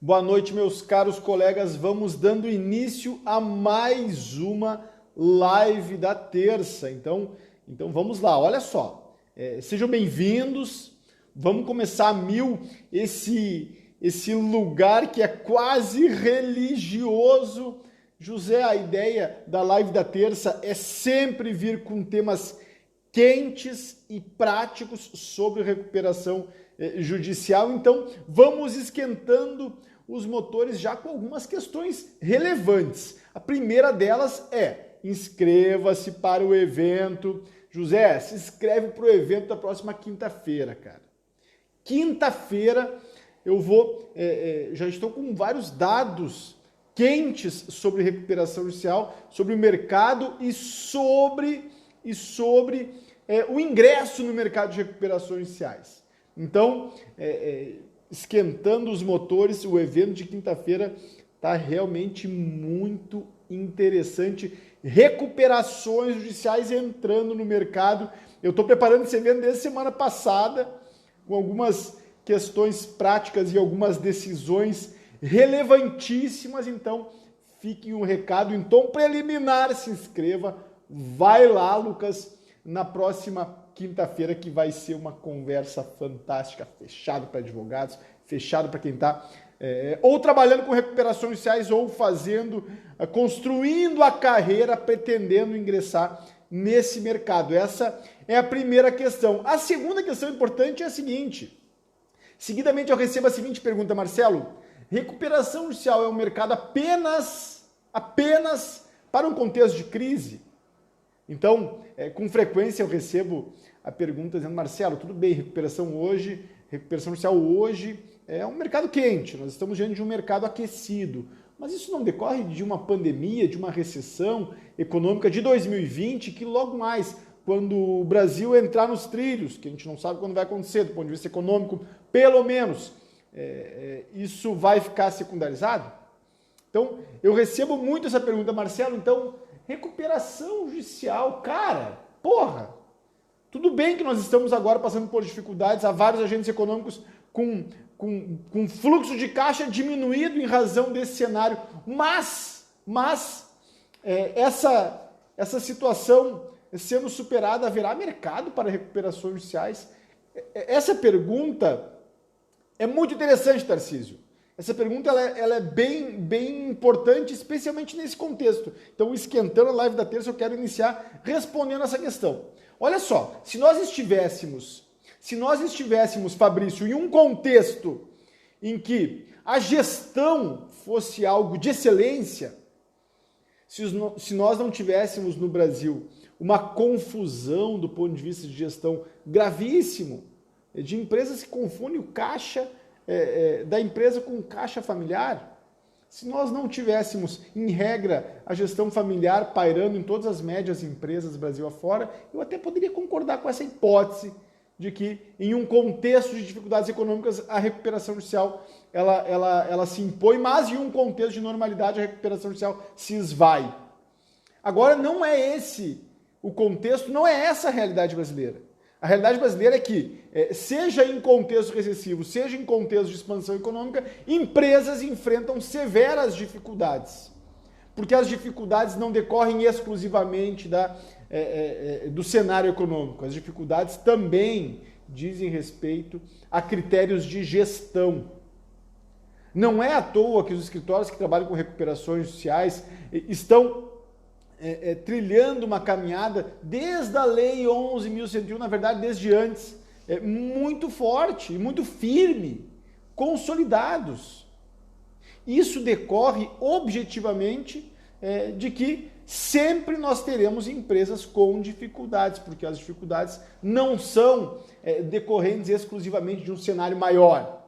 Boa noite, meus caros colegas. Vamos dando início a mais uma live da terça. Então vamos lá. Olha só, sejam bem-vindos. Vamos começar a mil esse lugar que é quase religioso. José, a ideia da live da terça é sempre vir com temas quentes e práticos sobre recuperação judicial. Então, vamos esquentando os motores já com algumas questões relevantes. A primeira delas é: inscreva-se para o evento. José, se inscreve para o evento da próxima quinta-feira, cara. Quinta-feira eu vou, já estou com vários dados quentes sobre recuperação judicial, sobre o mercado e sobre o ingresso no mercado de recuperações judiciais. Então, esquentando os motores, o evento de quinta-feira está realmente muito interessante. Recuperações judiciais entrando no mercado. Eu estou preparando esse evento desde semana passada, com algumas questões práticas e algumas decisões relevantíssimas. Então, fique um recado em tom preliminar, se inscreva, vai lá, Lucas, na próxima quinta-feira, que vai ser uma conversa fantástica, fechado para advogados, fechado para quem está ou trabalhando com recuperações judiciais ou construindo a carreira, pretendendo ingressar nesse mercado. Essa é a primeira questão. A segunda questão importante é a seguinte: seguidamente eu recebo a seguinte pergunta: Marcelo, recuperação judicial é um mercado apenas para um contexto de crise? Então, com frequência eu recebo a pergunta dizendo: Marcelo, tudo bem, recuperação judicial hoje é um mercado quente, nós estamos diante de um mercado aquecido, mas isso não decorre de uma pandemia, de uma recessão econômica de 2020, que logo mais, quando o Brasil entrar nos trilhos, que a gente não sabe quando vai acontecer do ponto de vista econômico, pelo menos, isso vai ficar secundarizado? Então, eu recebo muito essa pergunta: Marcelo, então, recuperação judicial, cara, porra, tudo bem que nós estamos agora passando por dificuldades, há vários agentes econômicos com fluxo de caixa diminuído em razão desse cenário, mas essa situação sendo superada, haverá mercado para recuperações judiciais? Essa pergunta é muito interessante, Tarcísio. Essa pergunta ela é bem importante, especialmente nesse contexto. Então, esquentando a live da terça, eu quero iniciar respondendo essa questão. Olha só, se nós estivéssemos, Fabrício, em um contexto em que a gestão fosse algo de excelência, se nós não tivéssemos no Brasil uma confusão do ponto de vista de gestão gravíssimo, de empresas que confundem o caixa da empresa com caixa familiar, se nós não tivéssemos, em regra, a gestão familiar pairando em todas as médias empresas Brasil afora, eu até poderia concordar com essa hipótese de que, em um contexto de dificuldades econômicas, a recuperação judicial ela se impõe, mas em um contexto de normalidade, a recuperação judicial se esvai. Agora, não é esse o contexto, não é essa a realidade brasileira. A realidade brasileira é que, seja em contexto recessivo, seja em contexto de expansão econômica, empresas enfrentam severas dificuldades. Porque as dificuldades não decorrem exclusivamente do cenário econômico. As dificuldades também dizem respeito a critérios de gestão. Não é à toa que os escritórios que trabalham com recuperações judiciais estão trilhando uma caminhada desde a Lei 11.101, na verdade desde antes, muito forte e muito firme, consolidados. Isso decorre objetivamente de que sempre nós teremos empresas com dificuldades, porque as dificuldades não são decorrentes exclusivamente de um cenário maior.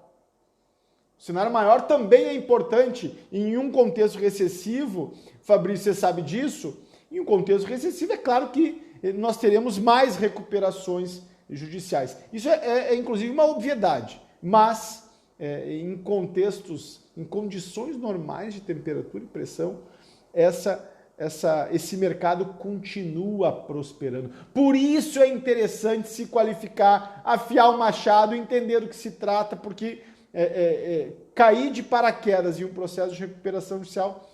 O cenário maior também é importante em um contexto recessivo. Fabrício, você sabe disso? Em um contexto recessivo, é claro que nós teremos mais recuperações judiciais. Isso é inclusive uma obviedade, mas em contextos, em condições normais de temperatura e pressão, esse mercado continua prosperando. Por isso é interessante se qualificar, afiar o machado, entender do que se trata, porque cair de paraquedas em um processo de recuperação judicial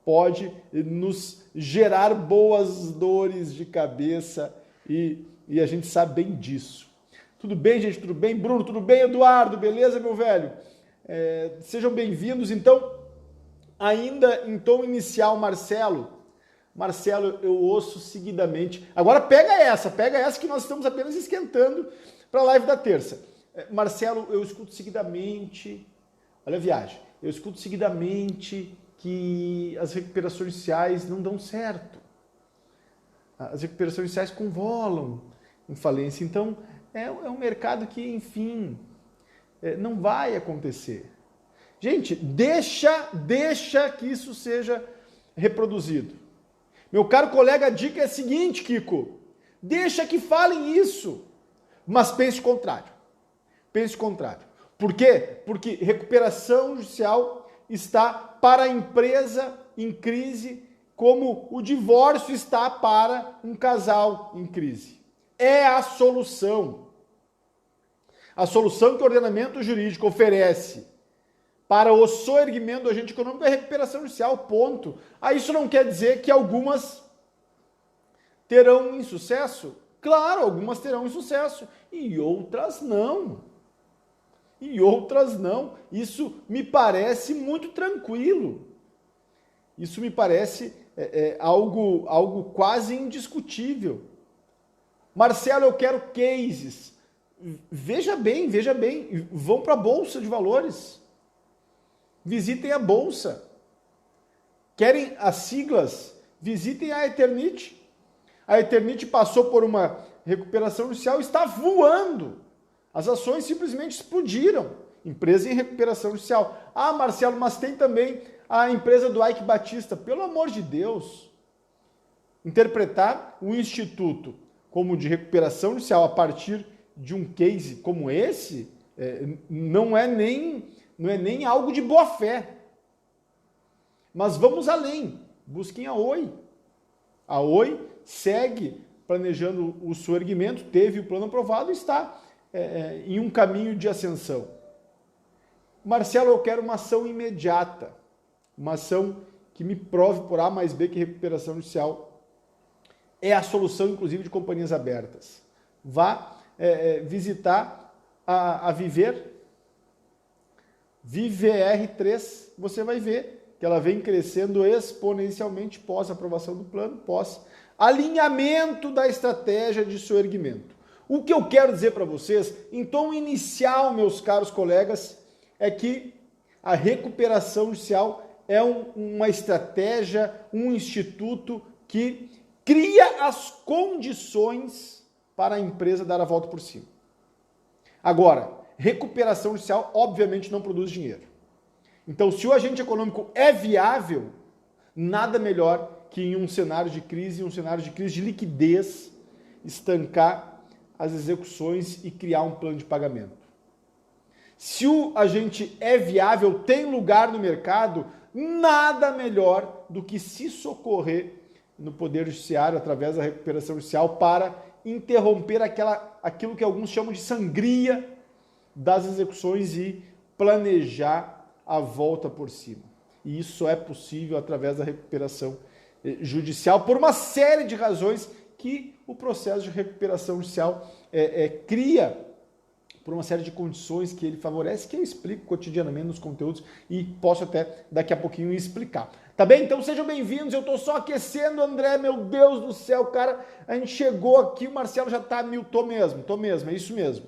pode nos gerar boas dores de cabeça e a gente sabe bem disso. Tudo bem, gente? Tudo bem? Bruno, tudo bem? Eduardo, beleza, meu velho? Sejam bem-vindos. Então, ainda em tom inicial, Marcelo, eu ouço seguidamente. Agora pega essa que nós estamos apenas esquentando para a live da terça. Marcelo, eu escuto seguidamente, olha a viagem, eu escuto seguidamente que as recuperações judiciais não dão certo. As recuperações judiciais convolam em falência. Então, é um mercado que, enfim, não vai acontecer. Gente, deixa que isso seja reproduzido. Meu caro colega, a dica é a seguinte, Kiko. Deixa que falem isso, mas pense o contrário. Pense o contrário. Por quê? Porque recuperação judicial está para a empresa em crise como o divórcio está para um casal em crise. É a solução. A solução que o ordenamento jurídico oferece para o soerguimento do agente econômico é recuperação judicial, ponto. Isso não quer dizer que algumas terão insucesso? Claro, algumas terão insucesso e outras não. Isso me parece muito tranquilo. Isso me parece algo quase indiscutível. Marcelo, eu quero cases. Veja bem, vão para a Bolsa de Valores. Visitem a Bolsa. Querem as siglas? Visitem a Eternit. A Eternit passou por uma recuperação judicial e está voando. As ações simplesmente explodiram. Empresa em recuperação judicial. Marcelo, mas tem também a empresa do Ike Batista. Pelo amor de Deus. Interpretar um instituto como de recuperação judicial a partir de um case como esse não é nem algo de boa fé. Mas vamos além. Busquem a Oi. A Oi segue planejando o soerguimento, teve o plano aprovado e está em um caminho de ascensão. Marcelo, eu quero uma ação imediata, uma ação que me prove por A mais B que recuperação judicial é a solução, inclusive, de companhias abertas. Vá visitar a Viver, VIVER3, você vai ver que ela vem crescendo exponencialmente pós aprovação do plano, pós alinhamento da estratégia de soerguimento. O que eu quero dizer para vocês, em tom inicial, meus caros colegas, é que a recuperação judicial é uma estratégia, um instituto que cria as condições para a empresa dar a volta por cima. Agora, recuperação judicial obviamente não produz dinheiro. Então, se o agente econômico é viável, nada melhor que em um cenário de crise de liquidez, estancar as execuções e criar um plano de pagamento. Se o agente é viável, tem lugar no mercado, nada melhor do que se socorrer no Poder Judiciário através da recuperação judicial para interromper aquilo que alguns chamam de sangria das execuções e planejar a volta por cima. E isso é possível através da recuperação judicial por uma série de razões que o processo de recuperação judicial cria, por uma série de condições que ele favorece, que eu explico cotidianamente nos conteúdos e posso até daqui a pouquinho explicar. Tá bem? Então sejam bem-vindos, eu tô só aquecendo, André, meu Deus do céu, cara, a gente chegou aqui, o Marcelo já tá mil, tô mesmo, é isso mesmo.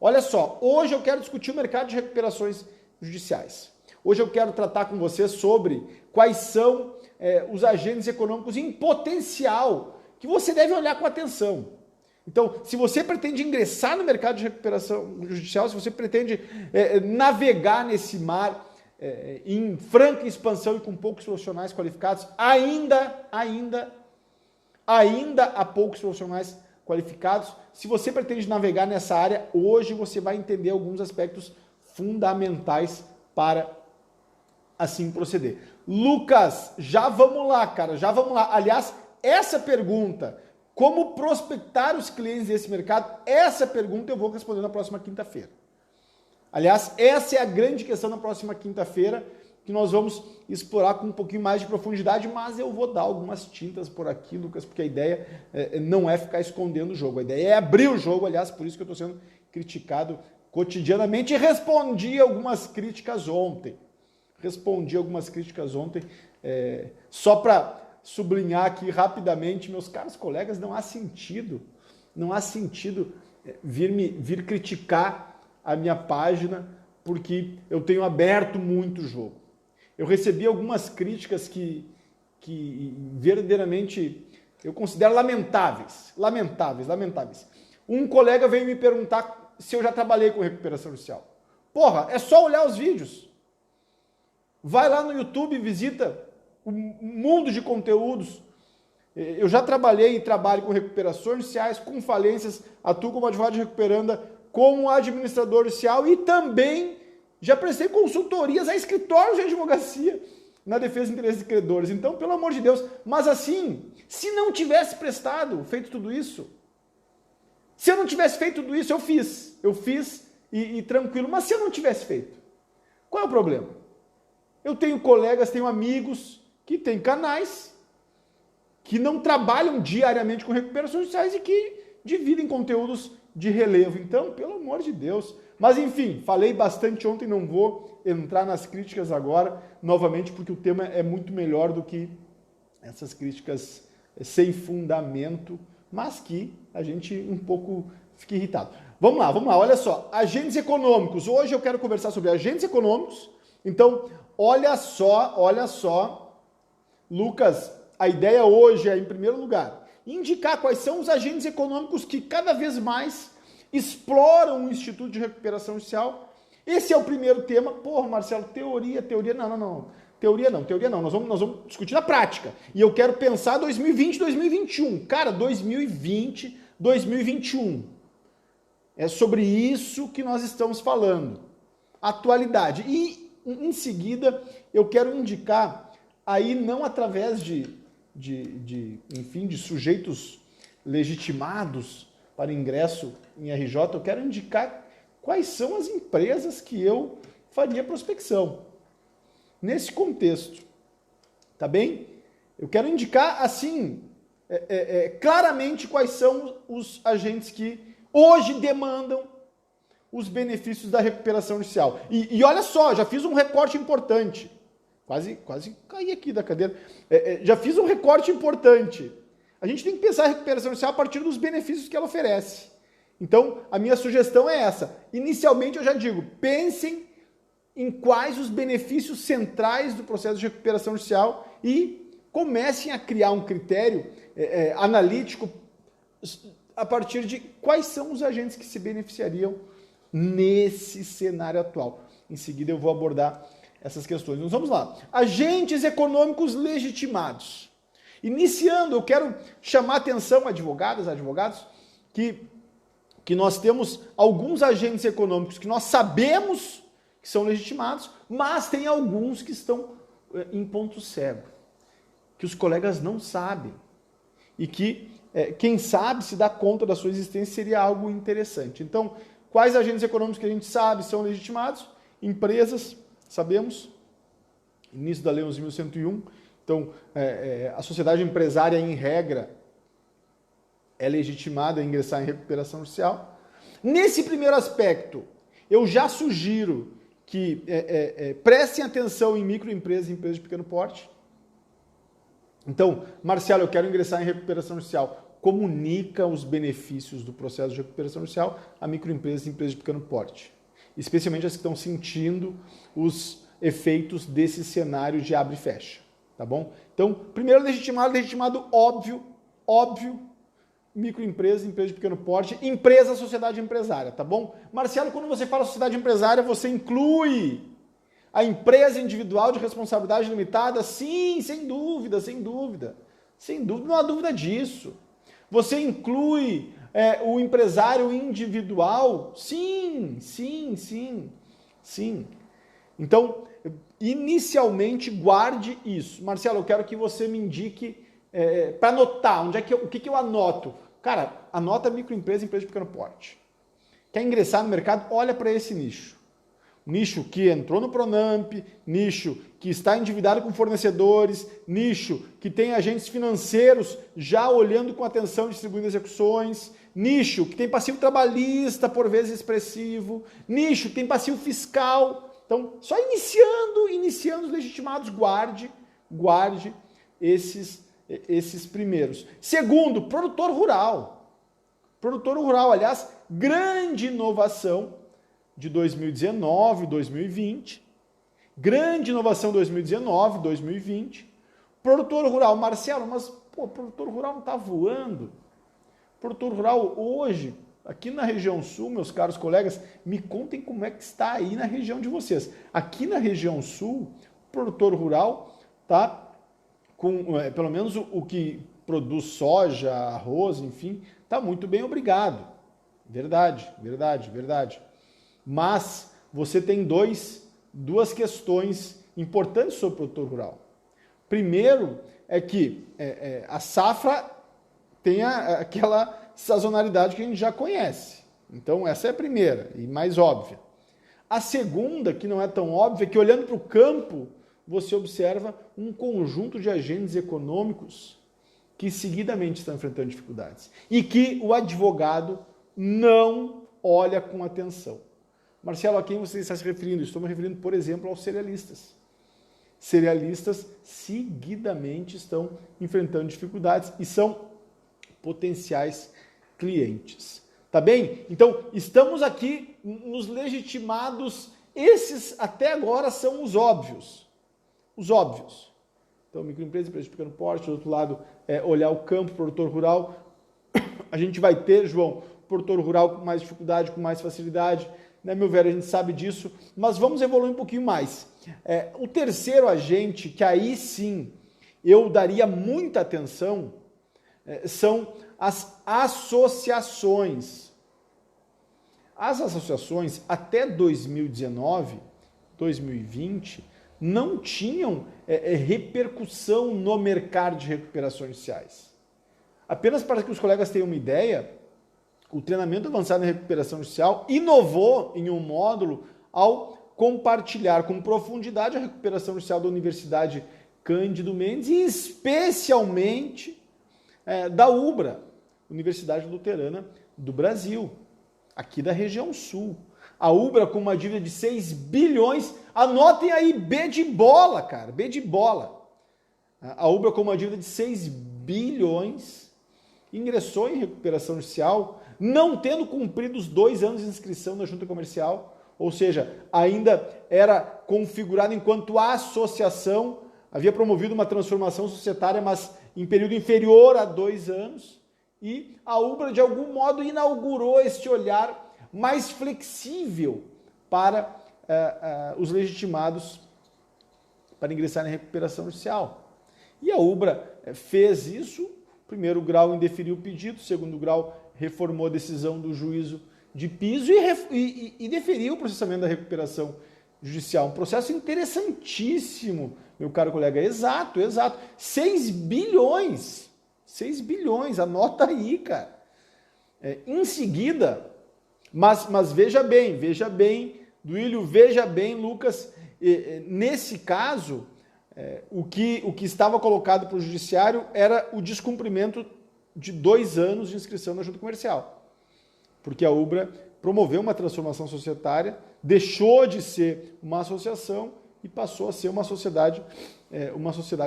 Olha só, hoje eu quero discutir o mercado de recuperações judiciais. Hoje eu quero tratar com você sobre quais são os agentes econômicos em potencial que você deve olhar com atenção. Então, se você pretende ingressar no mercado de recuperação judicial, se você pretende navegar nesse mar em franca expansão e com poucos profissionais qualificados, ainda há poucos profissionais qualificados. Se você pretende navegar nessa área, hoje você vai entender alguns aspectos fundamentais para assim proceder. Lucas, já vamos lá, cara, já vamos lá. Aliás, essa pergunta, como prospectar os clientes desse mercado, essa pergunta eu vou responder na próxima quinta-feira. Aliás, essa é a grande questão na próxima quinta-feira, que nós vamos explorar com um pouquinho mais de profundidade, mas eu vou dar algumas tintas por aqui, Lucas, porque a ideia não é ficar escondendo o jogo, a ideia é abrir o jogo, aliás, por isso que eu estou sendo criticado cotidianamente, e respondi algumas críticas ontem. Só para sublinhar aqui rapidamente, meus caros colegas, não há sentido vir criticar a minha página, porque eu tenho aberto muito o jogo. Eu recebi algumas críticas que verdadeiramente eu considero lamentáveis. Um colega veio me perguntar se eu já trabalhei com recuperação judicial. Porra, é só olhar os vídeos. Vai lá no YouTube, visita o mundo de conteúdos. Eu já trabalhei e trabalho com recuperações judiciais, com falências, atuo como advogado de recuperanda, como administrador judicial e também já prestei consultorias a escritórios de advocacia na defesa de interesses de credores. Então, pelo amor de Deus, mas assim, se não tivesse feito tudo isso, eu fiz e tranquilo, mas se eu não tivesse feito, qual é o problema? Eu tenho colegas, tenho amigos que têm canais que não trabalham diariamente com recuperações judiciais e que dividem conteúdos de relevo. Então, pelo amor de Deus. Mas, enfim, falei bastante ontem, não vou entrar nas críticas agora, novamente, porque o tema é muito melhor do que essas críticas sem fundamento, mas que a gente um pouco fica irritado. Vamos lá, olha só. Agentes econômicos. Hoje eu quero conversar sobre agentes econômicos. Então, olha só, Lucas, a ideia hoje é, em primeiro lugar, indicar quais são os agentes econômicos que cada vez mais exploram o Instituto de Recuperação Judicial. Esse é o primeiro tema. Porra, Marcelo, teoria, não. Teoria não. Nós vamos discutir na prática. E eu quero pensar 2020, 2021. Cara, 2020, 2021. É sobre isso que nós estamos falando. Atualidade. E, em seguida, eu quero indicar, aí não através de sujeitos legitimados para ingresso em RJ, eu quero indicar quais são as empresas que eu faria prospecção. Nesse contexto, tá bem? Eu quero indicar, assim, claramente quais são os agentes que hoje demandam os benefícios da recuperação judicial. E olha só, já fiz um recorte importante. Quase caí aqui da cadeira. Já fiz um recorte importante. A gente tem que pensar a recuperação judicial a partir dos benefícios que ela oferece. Então, a minha sugestão é essa. Inicialmente, eu já digo, pensem em quais os benefícios centrais do processo de recuperação judicial e comecem a criar um critério analítico a partir de quais são os agentes que se beneficiariam nesse cenário atual. Em seguida, eu vou abordar essas questões. Então, vamos lá. Agentes econômicos legitimados. Iniciando, eu quero chamar a atenção, advogados, que nós temos alguns agentes econômicos que nós sabemos que são legitimados, mas tem alguns que estão em ponto cego, que os colegas não sabem e que quem sabe se dá conta da sua existência seria algo interessante. Então, quais agentes econômicos que a gente sabe são legitimados? Empresas, sabemos, início da Lei 11.101, então a sociedade empresária, em regra, é legitimada a ingressar em recuperação judicial. Nesse primeiro aspecto, eu já sugiro que prestem atenção em microempresas e empresas de pequeno porte. Então, Marcelo, eu quero ingressar em recuperação judicial. Comunica os benefícios do processo de recuperação judicial a microempresas e empresas de pequeno porte, especialmente as que estão sentindo os efeitos desse cenário de abre e fecha, tá bom? Então, primeiro legitimado óbvio, microempresa, empresa de pequeno porte, empresa, sociedade empresária, tá bom? Marcelo, quando você fala sociedade empresária, você inclui a empresa individual de responsabilidade limitada? Sim, sem dúvida, não há dúvida disso. Você inclui o empresário individual? Sim. Então, inicialmente, guarde isso. Marcelo, eu quero que você me indique para anotar, o que eu anoto? Cara, anota microempresa e empresa de pequeno porte. Quer ingressar no mercado? Olha para esse nicho. nicho que entrou no Pronamp, nicho que está endividado com fornecedores, nicho que tem agentes financeiros já olhando com atenção, distribuindo execuções, nicho que tem passivo trabalhista, por vezes expressivo, nicho que tem passivo fiscal. Então, só iniciando os legitimados, guarde esses primeiros. Segundo, produtor rural. Produtor rural, aliás, grande inovação de 2019, 2020. Grande inovação 2019, 2020. Produtor rural, Marcelo, mas pô, produtor rural não está voando. Produtor rural hoje, aqui na região sul, meus caros colegas, me contem como é que está aí na região de vocês. Aqui na região sul, o produtor rural está com, pelo menos o que produz soja, arroz, enfim, está muito bem, obrigado. Verdade. Mas você tem duas questões importantes sobre o produtor rural. Primeiro é que a safra tem aquela sazonalidade que a gente já conhece. Então, essa é a primeira e mais óbvia. A segunda, que não é tão óbvia, é que olhando para o campo, você observa um conjunto de agentes econômicos que seguidamente estão enfrentando dificuldades e que o advogado não olha com atenção. Marcelo, a quem você está se referindo? Estou me referindo, por exemplo, aos cerealistas. Cerealistas seguidamente estão enfrentando dificuldades e são potenciais clientes. Tá bem? Então, estamos aqui nos legitimados. Esses, até agora, são os óbvios. Os óbvios. Então, microempresa, empresa de pequeno porte, do outro lado, olhar o campo, produtor rural. A gente vai ter, João, produtor rural com mais dificuldade, com mais facilidade, né, meu velho, a gente sabe disso, mas vamos evoluir um pouquinho mais. O terceiro agente, que aí sim eu daria muita atenção, são as associações. As associações, até 2019, 2020, não tinham repercussão no mercado de recuperações judiciais. Apenas para que os colegas tenham uma ideia, o treinamento avançado em recuperação judicial inovou em um módulo ao compartilhar com profundidade a recuperação judicial da Universidade Cândido Mendes e especialmente da UBRA, Universidade Luterana do Brasil, aqui da região sul. A UBRA com uma dívida de 6 bilhões, anotem aí, B de bola, cara, B de bola. A UBRA com uma dívida de 6 bilhões ingressou em recuperação judicial, não tendo cumprido os 2 anos de inscrição na junta comercial, ou seja, ainda era configurado enquanto associação, havia promovido uma transformação societária, mas em período inferior a 2 anos, e a UBRA, de algum modo, inaugurou este olhar mais flexível para os legitimados para ingressar em recuperação judicial. E a UBRA fez isso. Primeiro grau indeferiu o pedido, segundo grau reformou a decisão do juízo de piso e deferiu o processamento da recuperação judicial. Um processo interessantíssimo, meu caro colega. Exato. 6 bilhões, anota aí, cara. Em seguida, mas veja bem, Duílio, veja bem, Lucas, nesse caso, o que estava colocado para o judiciário era o descumprimento de 2 anos de inscrição na junta comercial. Porque a UBRA promoveu uma transformação societária, deixou de ser uma associação e passou a ser uma sociedade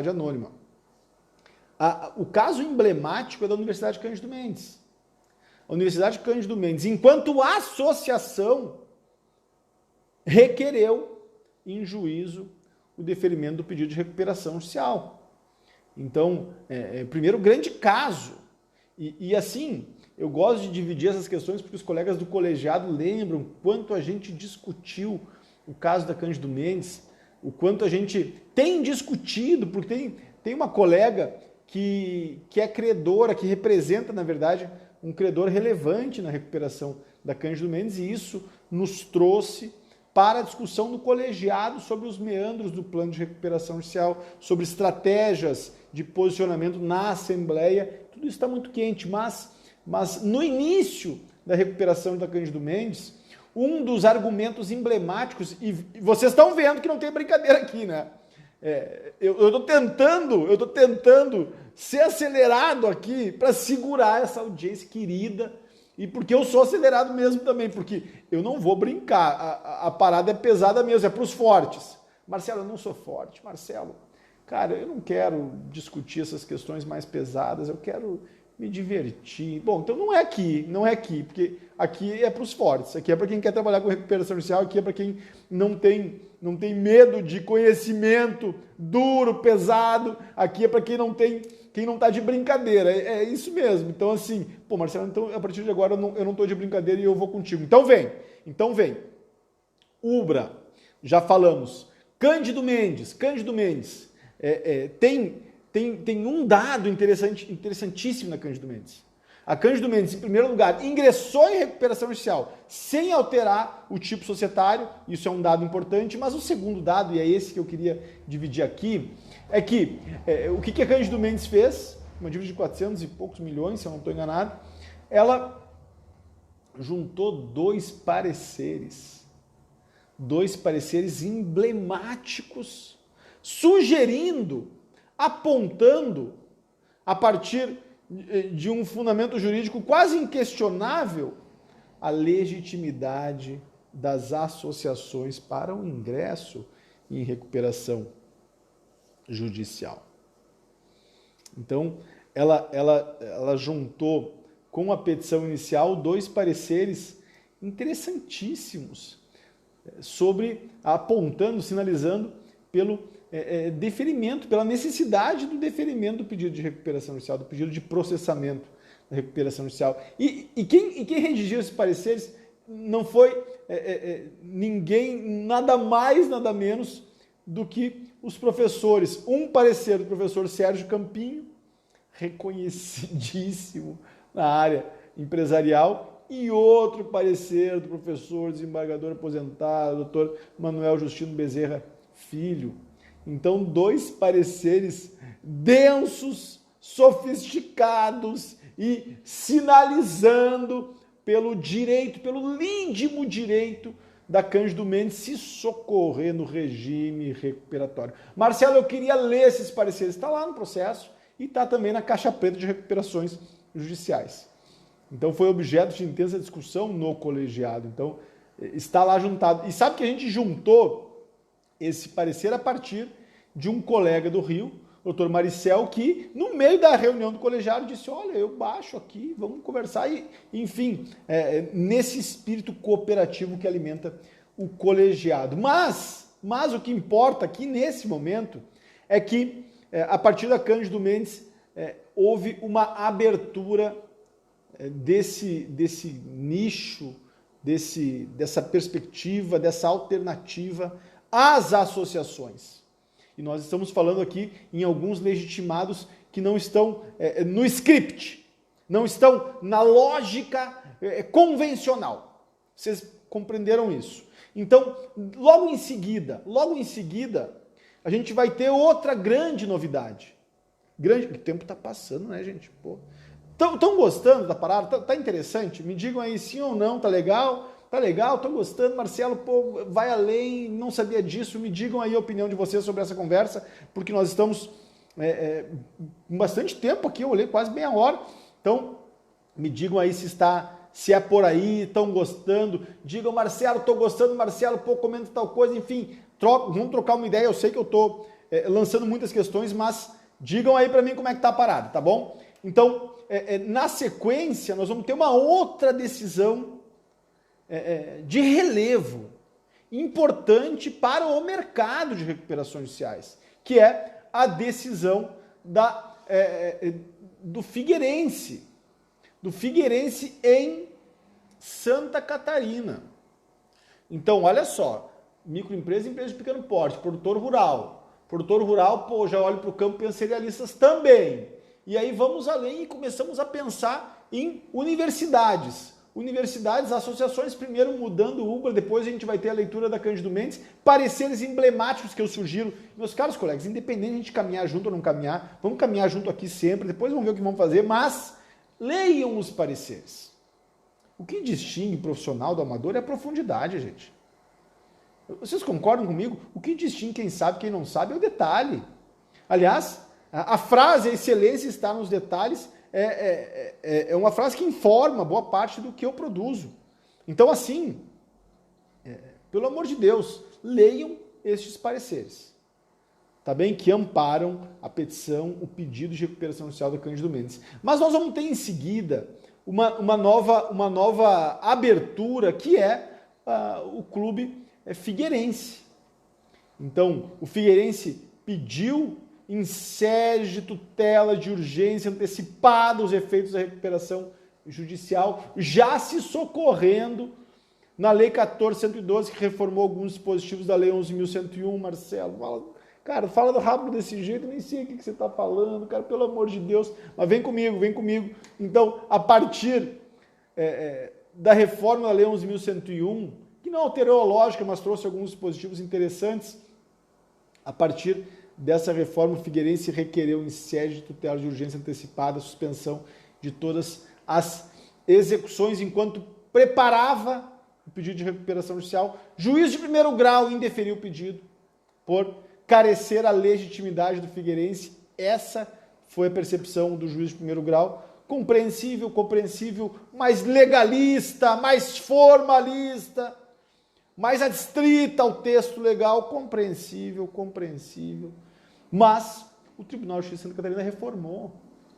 anônima. O caso emblemático é da Universidade Cândido Mendes. A Universidade Cândido Mendes, enquanto associação, requereu em juízo o deferimento do pedido de recuperação judicial. Então, primeiro grande caso. E assim, eu gosto de dividir essas questões porque os colegas do colegiado lembram quanto a gente discutiu o caso da Cândido Mendes, o quanto a gente tem discutido, porque tem uma colega que é credora, que representa, na verdade, um credor relevante na recuperação da Cândido Mendes, e isso nos trouxe para a discussão do colegiado sobre os meandros do plano de recuperação judicial, sobre estratégias de posicionamento na Assembleia. Tudo isso está muito quente, mas no início da recuperação da Cândido Mendes, um dos argumentos emblemáticos, e vocês estão vendo que não tem brincadeira aqui, né? Eu estou tentando ser acelerado aqui para segurar essa audiência querida, e porque eu sou acelerado mesmo também, porque eu não vou brincar, a parada é pesada mesmo, é para os fortes. Marcelo, eu não sou forte. Marcelo, cara, eu não quero discutir essas questões mais pesadas, eu quero me divertir. Bom, então não é aqui, porque aqui é para os fortes, aqui é para quem quer trabalhar com recuperação judicial, aqui é para quem não tem medo de conhecimento duro, pesado, aqui é para quem não está de brincadeira, é isso mesmo. Então assim, pô, Marcelo, então a partir de agora eu não estou de brincadeira e eu vou contigo. Então vem. Ubra, já falamos. Cândido Mendes, tem um dado interessantíssimo na Cândido Mendes. A Cândido Mendes, em primeiro lugar, ingressou em recuperação judicial sem alterar o tipo societário, isso é um dado importante, mas o segundo dado, e é esse que eu queria dividir aqui, é que o que a Cândido Mendes fez, uma dívida de 400 e poucos milhões, se eu não estou enganado, ela juntou dois pareceres emblemáticos, sugerindo, apontando, a partir de um fundamento jurídico quase inquestionável, a legitimidade das associações para o ingresso em recuperação judicial. Então, ela juntou com a petição inicial dois pareceres interessantíssimos, apontando, sinalizando pelo deferimento, pela necessidade do deferimento do pedido de recuperação judicial, do pedido de processamento da recuperação judicial. E quem redigiu esses pareceres não foi ninguém, nada mais, nada menos do que os professores. Um parecer do professor Sérgio Campinho, reconhecidíssimo na área empresarial, e outro parecer do professor desembargador aposentado, doutor Manuel Justino Bezerra Filho. Então, dois pareceres densos, sofisticados e sinalizando pelo lídimo direito da Cândido Mendes se socorrer no regime recuperatório. Marcelo, eu queria ler esses pareceres. Está lá no processo e está também na caixa preta de recuperações judiciais. Então foi objeto de intensa discussão no colegiado. Então está lá juntado. E sabe que a gente juntou esse parecer a partir de um colega do Rio, doutor Maricel, que no meio da reunião do colegiado disse, olha, eu baixo aqui, vamos conversar. E, enfim, nesse espírito cooperativo que alimenta o colegiado. Mas o que importa aqui nesse momento é que, a partir da Cândido Mendes, houve uma abertura desse nicho, dessa perspectiva, dessa alternativa às associações. E nós estamos falando aqui em alguns legitimados que não estão no script, não estão na lógica convencional. Vocês compreenderam isso? Então, logo em seguida, a gente vai ter outra grande novidade. O tempo está passando, né, gente? Estão gostando da parada? Tá interessante? Me digam aí sim ou não, tá legal? Tá legal, tô gostando. Marcelo, vai além, não sabia disso. Me digam aí a opinião de vocês sobre essa conversa, porque nós estamos com bastante tempo aqui, eu olhei quase meia hora. Então, me digam aí se é por aí, estão gostando. Digam, Marcelo, tô gostando, Marcelo, comenta tal coisa, enfim, vamos trocar uma ideia. Eu sei que eu tô lançando muitas questões, mas digam aí para mim como é que tá a parada, tá bom? Então, na sequência, nós vamos ter uma outra decisão de relevo importante para o mercado de recuperações judiciais, que é a decisão do Figueirense em Santa Catarina. Então, olha só, microempresa, empresa de pequeno porte, produtor rural, já olho para o campo, pensa cerealistas também. E aí vamos além e começamos a pensar em universidades, associações, primeiro mudando o Ubra, depois a gente vai ter a leitura da Cândido Mendes, pareceres emblemáticos que eu sugiro. Meus caros colegas, independente de a gente caminhar junto ou não caminhar, vamos caminhar junto aqui sempre, depois vamos ver o que vamos fazer, mas leiam os pareceres. O que distingue profissional do amador é a profundidade, gente. Vocês concordam comigo? O que distingue quem sabe e quem não sabe é o detalhe. Aliás, a frase "a excelência está nos detalhes" é uma frase que informa boa parte do que eu produzo. Então, assim, pelo amor de Deus, leiam estes pareceres, tá bem? Que amparam a petição, o pedido de recuperação judicial do Cândido Mendes. Mas nós vamos ter em seguida uma nova abertura, que é o clube figueirense. Então, o Figueirense pediu em sede de tutela de urgência antecipada os efeitos da recuperação judicial, já se socorrendo na Lei 14.112, que reformou alguns dispositivos da Lei 11.101, Marcelo. Fala rápido desse jeito, nem sei o que você está falando, cara, pelo amor de Deus. Mas vem comigo. Então, a partir da reforma da Lei 11.101, que não alterou a lógica, mas trouxe alguns dispositivos interessantes, a partir dessa reforma, o Figueirense requereu em sede de tutela de urgência antecipada a suspensão de todas as execuções enquanto preparava o pedido de recuperação judicial. Juiz de primeiro grau indeferiu o pedido por carecer a legitimidade do Figueirense. Essa foi a percepção do juiz de primeiro grau. Compreensível, mais legalista, mais formalista, mais adstrita ao texto legal, compreensível. Mas o Tribunal de Justiça de Santa Catarina reformou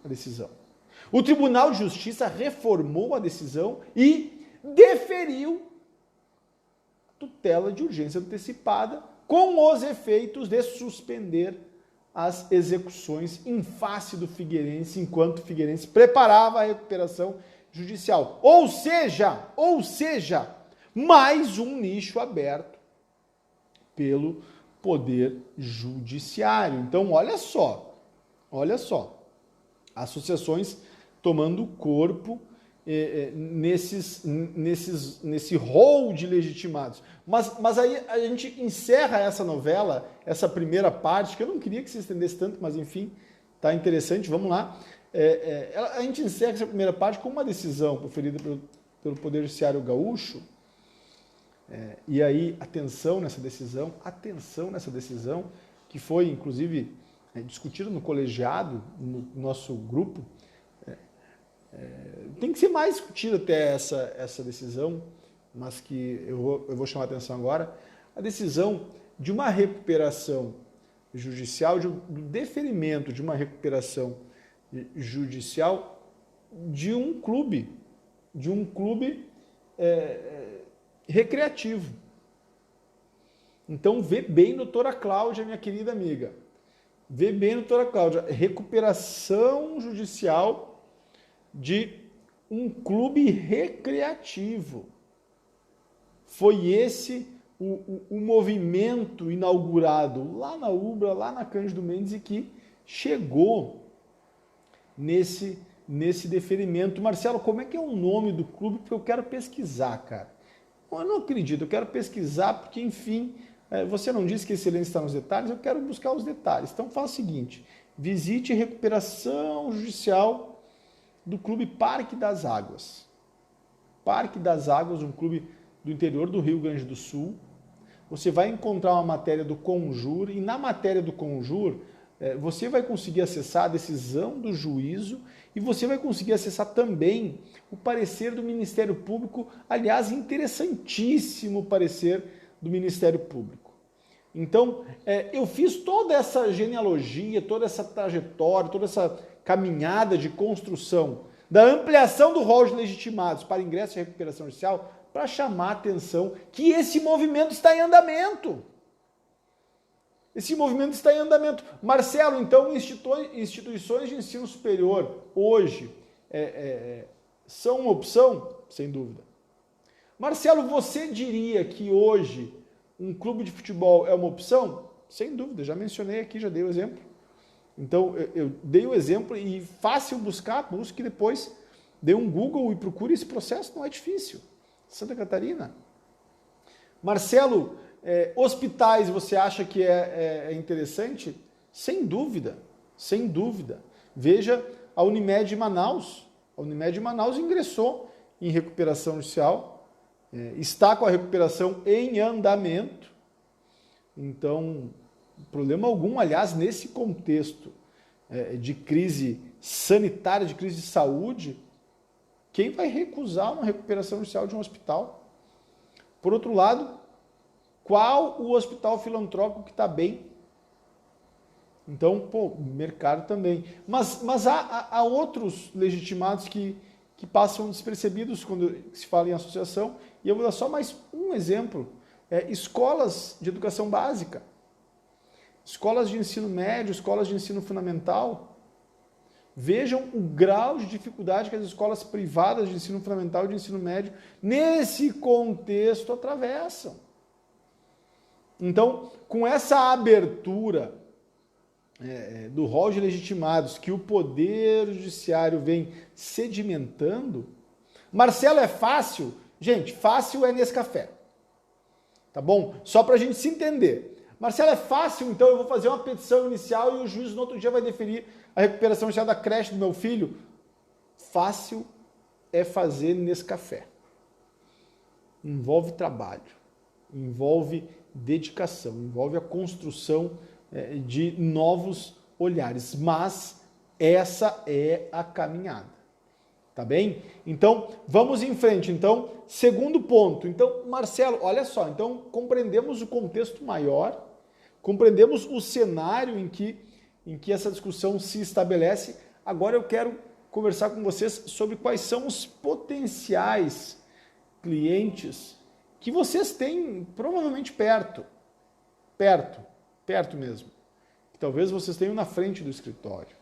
a decisão. O Tribunal de Justiça reformou a decisão e deferiu a tutela de urgência antecipada com os efeitos de suspender as execuções em face do Figueirense, enquanto o Figueirense preparava a recuperação judicial. Ou seja, mais um nicho aberto pelo Poder Judiciário. Então, olha só, associações tomando corpo nesse rol de legitimados. Mas aí a gente encerra essa novela, essa primeira parte, que eu não queria que se estendesse tanto, mas enfim, tá interessante, vamos lá. A gente encerra essa primeira parte com uma decisão proferida pelo Poder Judiciário Gaúcho. E aí, atenção nessa decisão, que foi, inclusive, discutida no colegiado, no nosso grupo. Tem que ser mais discutida até essa decisão, mas que eu vou chamar a atenção agora. A decisão de uma recuperação judicial, do deferimento de uma recuperação judicial de um clube recreativo. Então, vê bem, doutora Cláudia, minha querida amiga. Vê bem, doutora Cláudia, recuperação judicial de um clube recreativo. Foi esse o movimento inaugurado lá na UBRA, lá na Cândido Mendes, e que chegou nesse deferimento. Marcelo, como é que é o nome do clube? Porque eu quero pesquisar, cara. Eu não acredito, eu quero pesquisar porque, enfim, você não disse que excelência está nos detalhes, eu quero buscar os detalhes. Então, fala o seguinte, visite recuperação judicial do Clube Parque das Águas. Parque das Águas, um clube do interior do Rio Grande do Sul. Você vai encontrar uma matéria do Conjur, e na matéria do Conjur, você vai conseguir acessar a decisão do juízo e você vai conseguir acessar também o parecer do Ministério Público, aliás, interessantíssimo parecer do Ministério Público. Então, eu fiz toda essa genealogia, toda essa trajetória, toda essa caminhada de construção da ampliação do rol de legitimados para ingresso e recuperação judicial para chamar a atenção que esse movimento está em andamento. Marcelo, então, instituições de ensino superior hoje são uma opção? Sem dúvida. Marcelo, você diria que hoje um clube de futebol é uma opção? Sem dúvida, já mencionei aqui, já dei o exemplo. Então, eu dei o exemplo e fácil buscar, busque depois, dê um Google e procure esse processo, não é difícil. Santa Catarina. Marcelo, hospitais, você acha que é interessante? Sem dúvida. Veja a Unimed Manaus. A Unimed Manaus ingressou em recuperação judicial, está com a recuperação em andamento. Então, problema algum, aliás, nesse contexto de crise sanitária, de crise de saúde, quem vai recusar uma recuperação judicial de um hospital? Por outro lado, qual o hospital filantrópico que está bem? Então, o mercado também. Mas há outros legitimados que passam despercebidos quando se fala em associação, e eu vou dar só mais um exemplo. Escolas de educação básica, escolas de ensino médio, escolas de ensino fundamental. Vejam o grau de dificuldade que as escolas privadas de ensino fundamental e de ensino médio, nesse contexto, atravessam. Então, com essa abertura do rol de legitimados que o Poder Judiciário vem sedimentando, Marcelo, é fácil? Gente, fácil é nesse café. Tá bom? Só para a gente se entender. Marcelo, é fácil, então eu vou fazer uma petição inicial e o juiz no outro dia vai deferir a recuperação judicial da creche do meu filho? Fácil é fazer nesse café. Envolve trabalho, envolve dedicação, envolve a construção de novos olhares, mas essa é a caminhada. Tá bem? Então, vamos em frente. Então, segundo ponto. Então, Marcelo, olha só, então compreendemos o contexto maior, compreendemos o cenário em que essa discussão se estabelece. Agora eu quero conversar com vocês sobre quais são os potenciais clientes que vocês têm provavelmente perto mesmo. Que talvez vocês tenham na frente do escritório.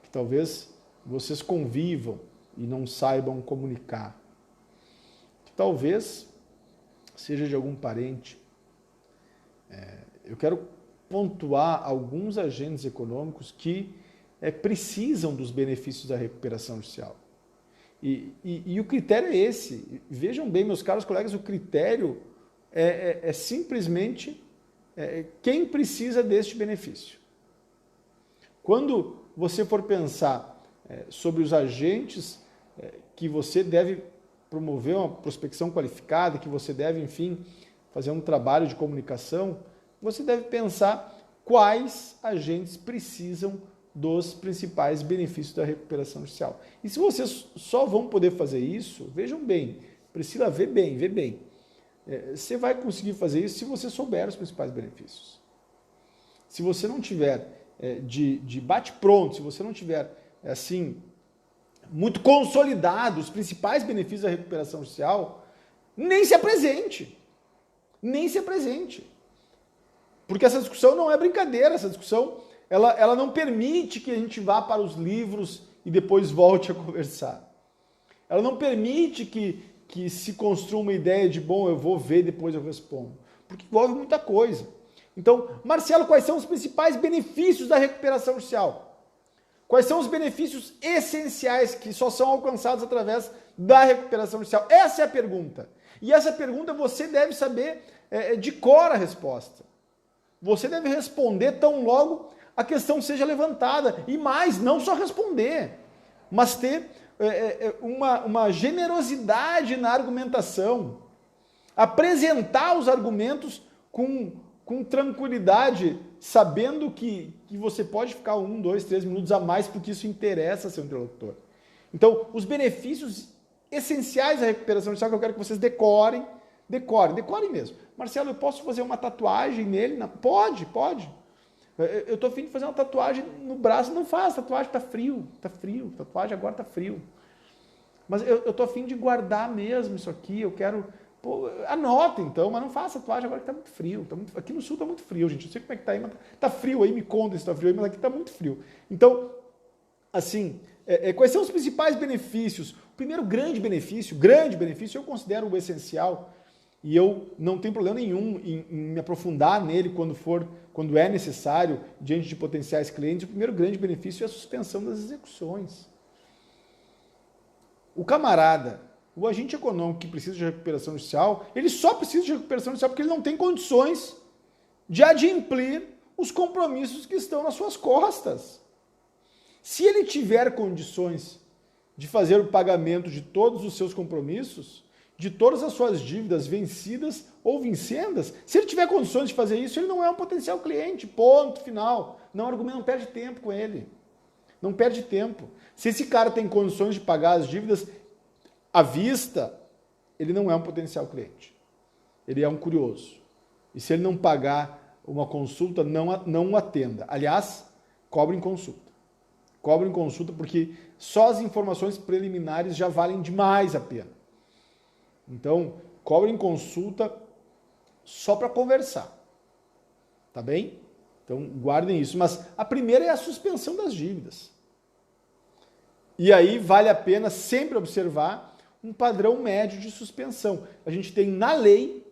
Que talvez vocês convivam e não saibam comunicar. Que talvez seja de algum parente. Eu quero pontuar alguns agentes econômicos que precisam dos benefícios da recuperação judicial. E o critério é esse. Vejam bem, meus caros colegas, o critério é simplesmente quem precisa deste benefício. Quando você for pensar sobre os agentes que você deve promover uma prospecção qualificada, que você deve, enfim, fazer um trabalho de comunicação, você deve pensar quais agentes precisam dos principais benefícios da recuperação judicial. E se vocês só vão poder fazer isso, vejam bem, Priscila, vê bem. Você vai conseguir fazer isso se você souber os principais benefícios. Se você não tiver de bate-pronto, se você não tiver, assim, muito consolidado os principais benefícios da recuperação judicial, nem se apresente. Porque essa discussão não é brincadeira, essa discussão ela não permite que a gente vá para os livros e depois volte a conversar. Ela não permite que se construa uma ideia de, bom, eu vou ver, depois eu respondo. Porque envolve muita coisa. Então, Marcelo, quais são os principais benefícios da recuperação judicial? Quais são os benefícios essenciais que só são alcançados através da recuperação judicial? Essa é a pergunta. E essa pergunta você deve saber de cor a resposta. Você deve responder tão logo a questão seja levantada. E mais, não só responder, mas ter uma generosidade na argumentação. Apresentar os argumentos com tranquilidade, sabendo que você pode ficar 1, 2, 3 minutos a mais, porque isso interessa seu interlocutor. Então, os benefícios essenciais da recuperação judicial que eu quero que vocês decorem mesmo. Marcelo, eu posso fazer uma tatuagem nele? Não. Pode. Eu estou a fim de fazer uma tatuagem no braço. Não faz, tatuagem está frio. Tatuagem agora está frio. Mas eu estou a fim de guardar mesmo isso aqui, eu quero... Pô, anota então, mas não faça tatuagem agora que está muito frio. Aqui no sul está muito frio, gente. Não sei como é que está aí, mas está frio aí, me conta se está frio aí, mas aqui está muito frio. Então, assim, quais são os principais benefícios? O primeiro grande benefício, eu considero o essencial, e eu não tenho problema nenhum em me aprofundar nele quando é necessário, diante de potenciais clientes. O primeiro grande benefício é a suspensão das execuções. O camarada, o agente econômico que precisa de recuperação judicial, ele só precisa de recuperação judicial porque ele não tem condições de adimplir os compromissos que estão nas suas costas. Se ele tiver condições de fazer o pagamento de todos os seus compromissos, de todas as suas dívidas vencidas ou vincendas. Se ele tiver condições de fazer isso, ele não é um potencial cliente, ponto final. Não argumenta, não perde tempo com ele. Não perde tempo. Se esse cara tem condições de pagar as dívidas à vista, ele não é um potencial cliente. Ele é um curioso. E se ele não pagar uma consulta, não o atenda. Aliás, cobre em consulta. Cobre em consulta porque só as informações preliminares já valem demais a pena. Então, cobre em consulta só para conversar. Tá bem? Então, guardem isso. Mas a primeira é a suspensão das dívidas. E aí vale a pena sempre observar um padrão médio de suspensão. A gente tem na lei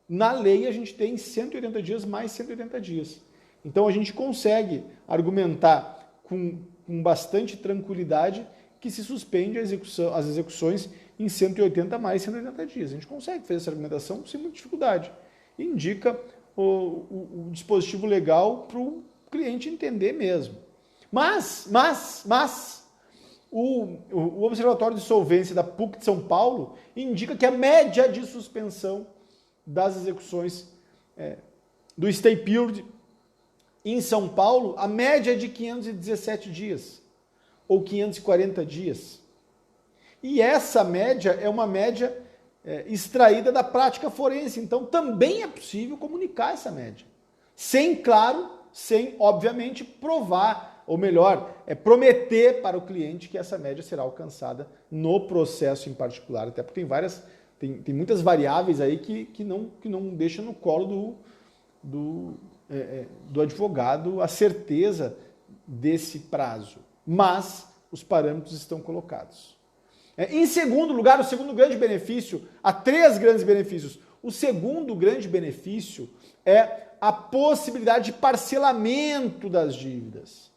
a gente tem 180 dias mais 180 dias. Então, a gente consegue argumentar com bastante tranquilidade que se suspende as execuções em 180 mais 180 dias. A gente consegue fazer essa argumentação sem muita dificuldade. Indica o dispositivo legal para o cliente entender mesmo. Mas o Observatório de Solvência da PUC de São Paulo indica que a média de suspensão das execuções do Stay Period em São Paulo, a média é de 517 dias ou 540 dias. E essa média é uma média extraída da prática forense. Então, também é possível comunicar essa média. Sem, obviamente, provar, ou melhor, prometer para o cliente que essa média será alcançada no processo em particular. Até porque tem muitas variáveis aí que não deixam no colo do advogado a certeza desse prazo. Mas os parâmetros estão colocados. Em segundo lugar, o segundo grande benefício, há 3 grandes benefícios. O segundo grande benefício é a possibilidade de parcelamento das dívidas.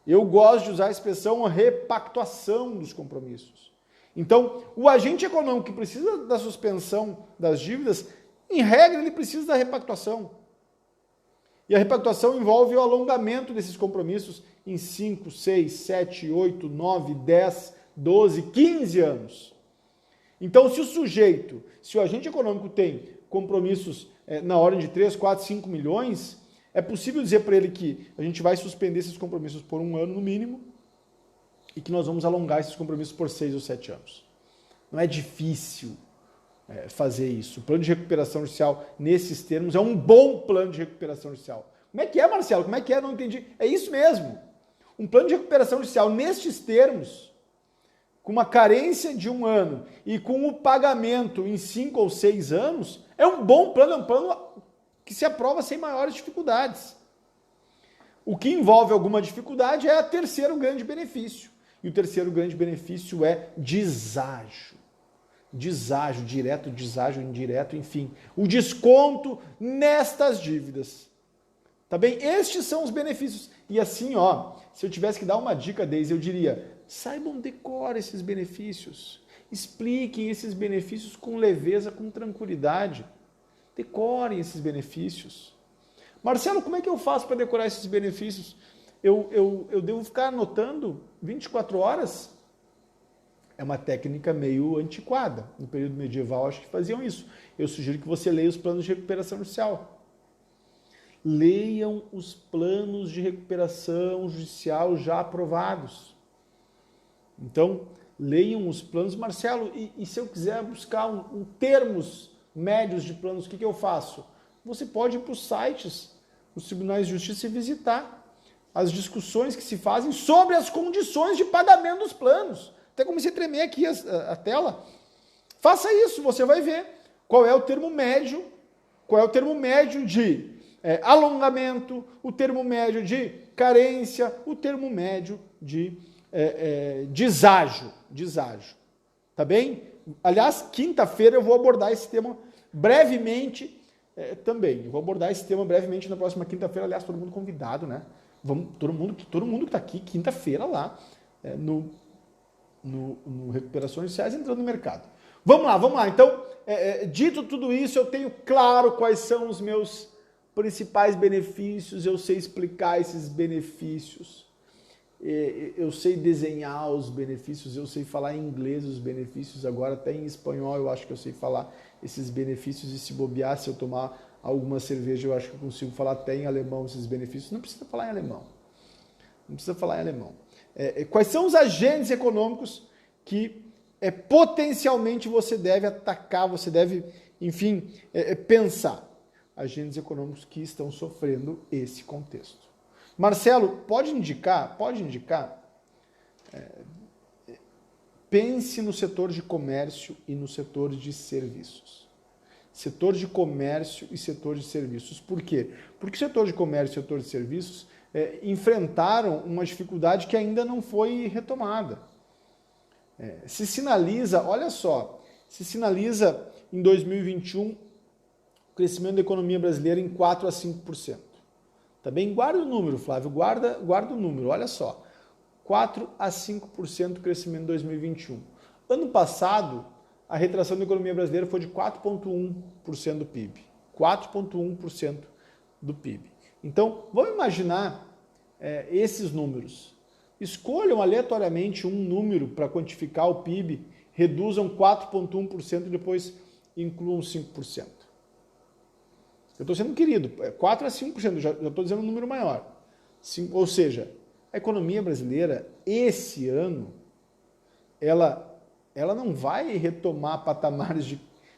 Eu gosto de usar a expressão repactuação dos compromissos. Então, o agente econômico que precisa da suspensão das dívidas, em regra, ele precisa da repactuação. E a repactuação envolve o alongamento desses compromissos em 5, 6, 7, 8, 9, 10, 12, 15 anos. Então, se o agente econômico tem compromissos na ordem de 3, 4, 5 milhões, é possível dizer para ele que a gente vai suspender esses compromissos por 1 ano no mínimo e que nós vamos alongar esses compromissos por 6 ou 7 anos. Não é difícil fazer isso. O plano de recuperação judicial, nesses termos, é um bom plano de recuperação judicial. Como é que é, Marcelo? Como é que é? Não entendi. É isso mesmo. Um plano de recuperação judicial, nestes termos, com uma carência de 1 ano e com o pagamento em 5 ou 6 anos, é um bom plano, é um plano que se aprova sem maiores dificuldades. O que envolve alguma dificuldade é o terceiro grande benefício. E o terceiro grande benefício é deságio. Deságio direto, deságio indireto, enfim. O desconto nestas dívidas. Tá bem? Estes são os benefícios. E assim, se eu tivesse que dar uma dica, Deise, eu diria: saibam decorar esses benefícios. Expliquem esses benefícios com leveza, com tranquilidade. Decorem esses benefícios. Marcelo, como é que eu faço para decorar esses benefícios? Eu devo ficar anotando 24 horas? É uma técnica meio antiquada. No período medieval, acho que faziam isso. Eu sugiro que você leia os planos de recuperação judicial. Leiam os planos de recuperação judicial já aprovados. Então, leiam os planos. Marcelo, e se eu quiser buscar termos médios de planos, o que eu faço? Você pode ir para os sites dos tribunais de justiça e visitar as discussões que se fazem sobre as condições de pagamento dos planos. Até comecei a tremer aqui a tela. Faça isso, você vai ver qual é o termo médio, de alongamento, o termo médio de carência, o termo médio de deságio. Tá bem? Aliás, quinta-feira eu vou abordar esse tema brevemente também. Eu vou abordar esse tema brevemente na próxima quinta-feira. Aliás, todo mundo convidado, né? Todo mundo que está aqui, quinta-feira lá, no Recuperações Judiciais, entrando no mercado. Vamos lá. Então, dito tudo isso, eu tenho claro quais são os meus principais benefícios, eu sei explicar esses benefícios. eu sei desenhar os benefícios, eu sei falar em inglês os benefícios, agora até em espanhol eu acho que eu sei falar esses benefícios, e se bobear, se eu tomar alguma cerveja, eu acho que eu consigo falar até em alemão esses benefícios. Não precisa falar em alemão. Não precisa falar em alemão. Quais são os agentes econômicos que potencialmente você deve atacar, você deve, enfim, pensar? Agentes econômicos que estão sofrendo esse contexto. Marcelo, pode indicar? Pense no setor de comércio e no setor de serviços. Setor de comércio e setor de serviços. Por quê? Porque o setor de comércio e o setor de serviços enfrentaram uma dificuldade que ainda não foi retomada. Se sinaliza, olha só, se sinaliza em 2021 o crescimento da economia brasileira em 4 a 5%. Também guarda o número, Flávio, guarda o número, olha só. 4 a 5% de crescimento em 2021. Ano passado, a retração da economia brasileira foi de 4,1% do PIB. 4,1% do PIB. Então, vamos imaginar esses números. Escolham aleatoriamente um número para quantificar o PIB, reduzam 4,1% e depois incluam 5%. Eu estou sendo querido, 4 a 5%, já estou dizendo um número maior. Ou seja, a economia brasileira, esse ano, ela não vai retomar patamares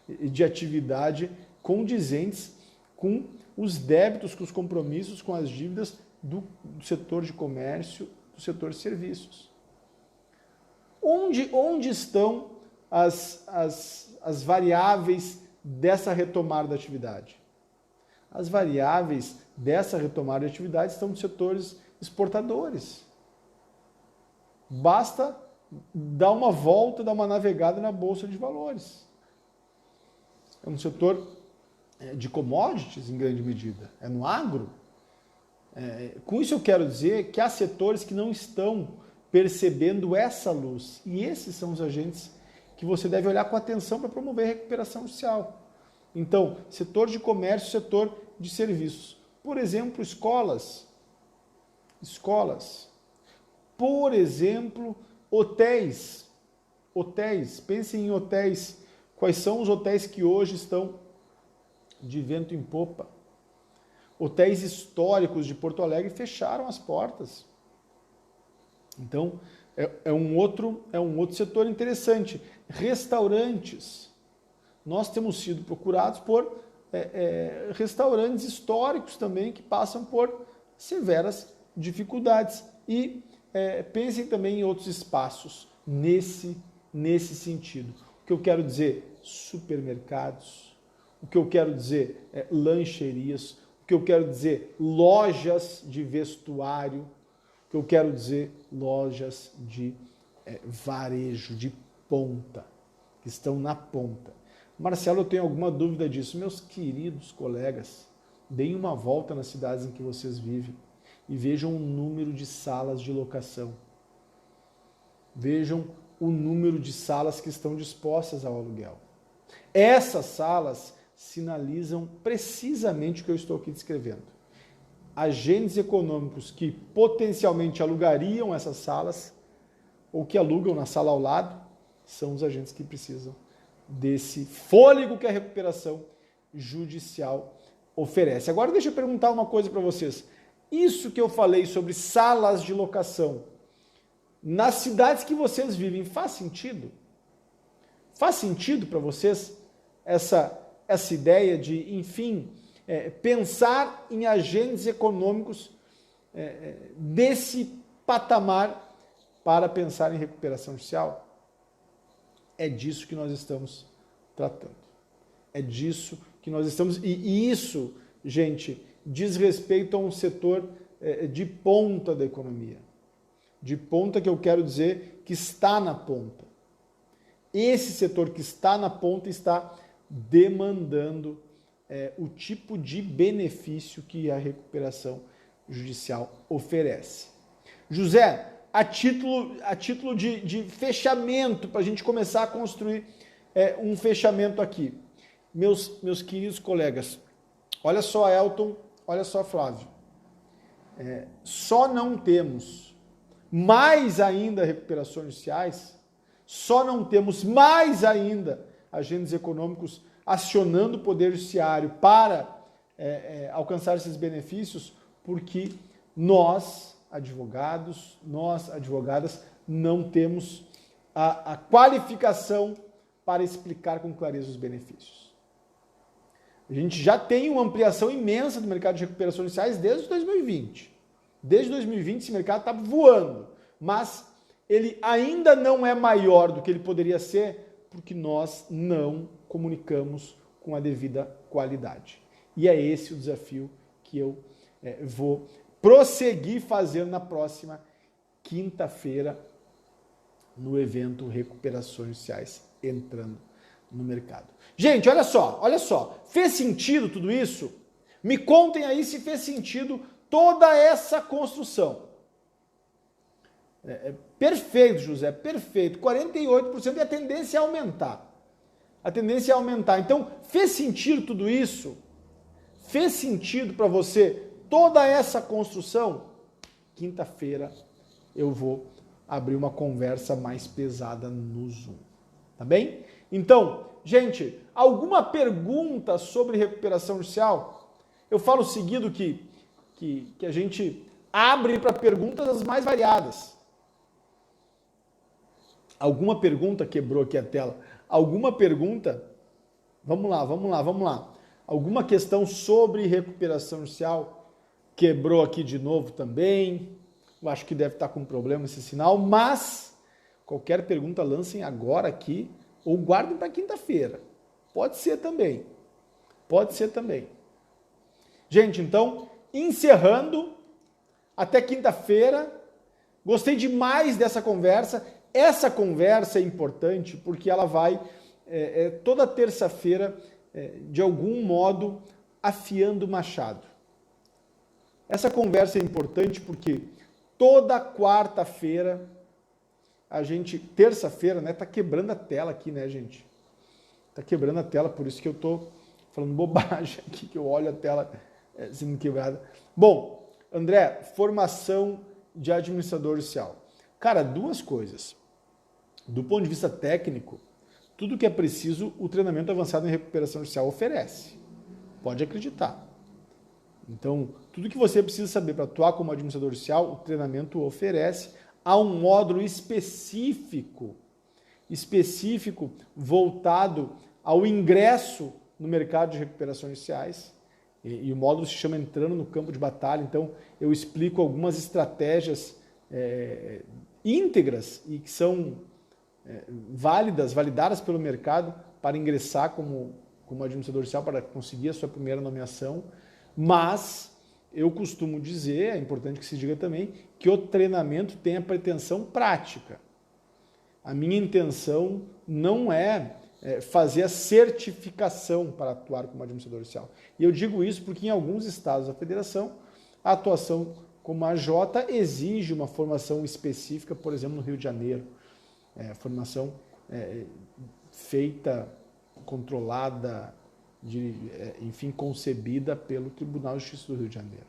de atividade condizentes com os débitos, com os compromissos, com as dívidas do setor de comércio, do setor de serviços. Onde estão as variáveis dessa retomada da atividade? As variáveis dessa retomada de atividade estão nos setores exportadores. Basta dar uma volta, dar uma navegada na Bolsa de Valores. É um setor de commodities, em grande medida. É no agro. Com isso eu quero dizer que há setores que não estão percebendo essa luz. E esses são os agentes que você deve olhar com atenção para promover a recuperação social. Então, setor de comércio, setor de serviços. Por exemplo, escolas. Por exemplo, hotéis. Pensem em hotéis. Quais são os hotéis que hoje estão de vento em popa? Hotéis históricos de Porto Alegre fecharam as portas. Então, é um outro setor interessante. Restaurantes. Nós temos sido procurados por restaurantes históricos também que passam por severas dificuldades. E pensem também em outros espaços nesse sentido. O que eu quero dizer? Supermercados. O que eu quero dizer? Lancherias. O que eu quero dizer? Lojas de vestuário. O que eu quero dizer? Lojas de varejo, de ponta, que estão na ponta. Marcelo, eu tenho alguma dúvida disso. Meus queridos colegas, deem uma volta nas cidades em que vocês vivem e vejam o número de salas de locação. Vejam o número de salas que estão dispostas ao aluguel. Essas salas sinalizam precisamente o que eu estou aqui descrevendo. Agentes econômicos que potencialmente alugariam essas salas ou que alugam na sala ao lado são os agentes que precisam desse fôlego que a recuperação judicial oferece. Agora deixa eu perguntar uma coisa para vocês. Isso que eu falei sobre salas de locação, nas cidades que vocês vivem, faz sentido? Faz sentido para vocês essa ideia de, enfim, pensar em agentes econômicos desse patamar para pensar em recuperação judicial? É disso que nós estamos tratando. É disso que nós estamos... E isso, gente, diz respeito a um setor de ponta da economia. De ponta que eu quero dizer que está na ponta. Esse setor que está na ponta está demandando o tipo de benefício que a recuperação judicial oferece. José, a título de fechamento, para a gente começar a construir um fechamento aqui. Meus queridos colegas, olha só, Elton, olha só, Flávio. Só não temos mais ainda recuperações judiciais, só não temos mais ainda agentes econômicos acionando o Poder Judiciário para alcançar esses benefícios, porque nós, advogados, nós, advogadas, não temos a qualificação para explicar com clareza os benefícios. A gente já tem uma ampliação imensa do mercado de recuperações judiciais desde 2020. Desde 2020 esse mercado está voando, mas ele ainda não é maior do que ele poderia ser porque nós não comunicamos com a devida qualidade. E é esse o desafio que eu vou prosseguir fazendo na próxima quinta-feira no evento Recuperações Judiciais entrando no mercado. Gente, olha só, fez sentido tudo isso? Me contem aí se fez sentido toda essa construção. Perfeito, José, perfeito. 48% e a tendência é aumentar. A tendência é aumentar. Então, fez sentido tudo isso? Fez sentido para você toda essa construção? Quinta-feira eu vou abrir uma conversa mais pesada no Zoom. Tá bem? Então, gente, alguma pergunta sobre recuperação judicial? Eu falo seguido que a gente abre para perguntas as mais variadas. Alguma pergunta? Quebrou aqui a tela. Alguma pergunta? Vamos lá. Alguma questão sobre recuperação judicial? Quebrou aqui de novo também. Eu acho que deve estar com problema esse sinal, mas qualquer pergunta lancem agora aqui ou guardem para quinta-feira. Pode ser também. Gente, então, encerrando, até quinta-feira. Gostei demais dessa conversa. Essa conversa é importante porque ela vai toda terça-feira, de algum modo, afiando o machado. Essa conversa é importante porque toda quarta-feira, terça-feira, né? Tá quebrando a tela aqui, né, gente? Tá quebrando a tela, por isso que eu tô falando bobagem aqui, que eu olho a tela sendo quebrada. Bom, André, formação de administrador judicial. Cara, duas coisas. Do ponto de vista técnico, tudo que é preciso, o treinamento avançado em recuperação judicial oferece. Pode acreditar. Então, tudo que você precisa saber para atuar como administrador judicial, o treinamento oferece. Há um módulo específico voltado ao ingresso no mercado de recuperações judiciais. E o módulo se chama Entrando no Campo de Batalha. Então, eu explico algumas estratégias íntegras e que são validadas pelo mercado para ingressar como administrador judicial, para conseguir a sua primeira nomeação. Mas eu costumo dizer, é importante que se diga também, que o treinamento tem a pretensão prática. A minha intenção não é fazer a certificação para atuar como administrador judicial. E eu digo isso porque em alguns estados da federação, a atuação como AJ exige uma formação específica, por exemplo, no Rio de Janeiro. Formação feita, controlada, enfim, concebida pelo Tribunal de Justiça do Rio de Janeiro.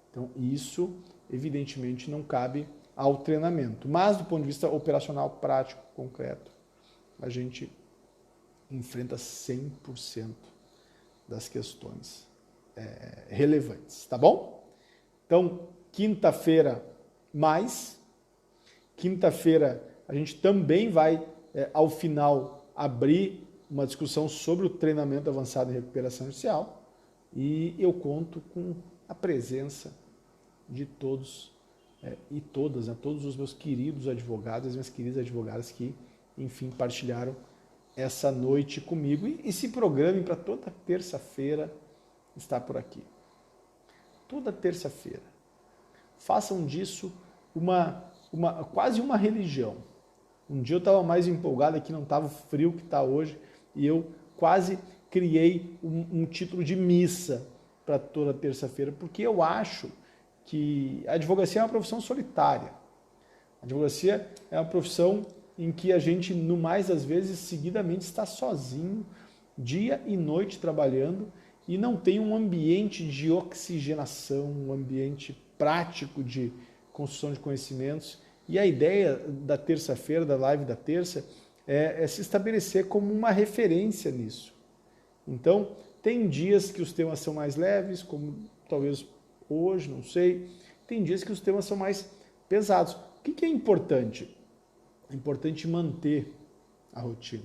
Então, isso, evidentemente, não cabe ao treinamento. Mas, do ponto de vista operacional, prático, concreto, a gente enfrenta 100% das questões relevantes, tá bom? Então, quinta-feira a gente também vai, ao final, abrir uma discussão sobre o treinamento avançado em recuperação judicial e eu conto com a presença de todos e todas, todos os meus queridos advogados, as minhas queridas advogadas que, enfim, partilharam essa noite comigo e se programem para toda terça-feira estar por aqui. Toda terça-feira. Façam disso quase uma religião. Um dia eu estava mais empolgado aqui, não estava frio que está hoje, e eu quase criei um título de missa para toda terça-feira, porque eu acho que a advocacia é uma profissão solitária. A advocacia é uma profissão em que a gente, no mais das vezes, seguidamente está sozinho, dia e noite trabalhando, e não tem um ambiente de oxigenação, um ambiente prático de construção de conhecimentos, E a ideia da terça-feira, da live da terça, é se estabelecer como uma referência nisso. Então, tem dias que os temas são mais leves, como talvez hoje, não sei. Tem dias que os temas são mais pesados. O que é importante? É importante manter a rotina.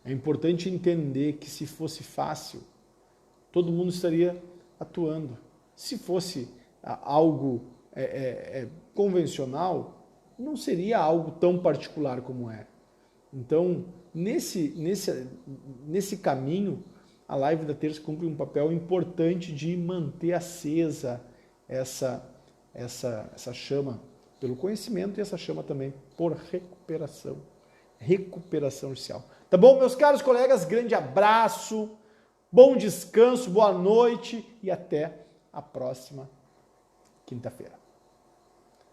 É importante entender que se fosse fácil, todo mundo estaria atuando. Se fosse algo convencional, não seria algo tão particular como é. Então, nesse caminho, a live da terça cumpre um papel importante de manter acesa essa chama pelo conhecimento e essa chama também por recuperação judicial. Tá bom, meus caros colegas? Grande abraço, bom descanso, boa noite e até a próxima quinta-feira.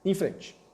Em frente.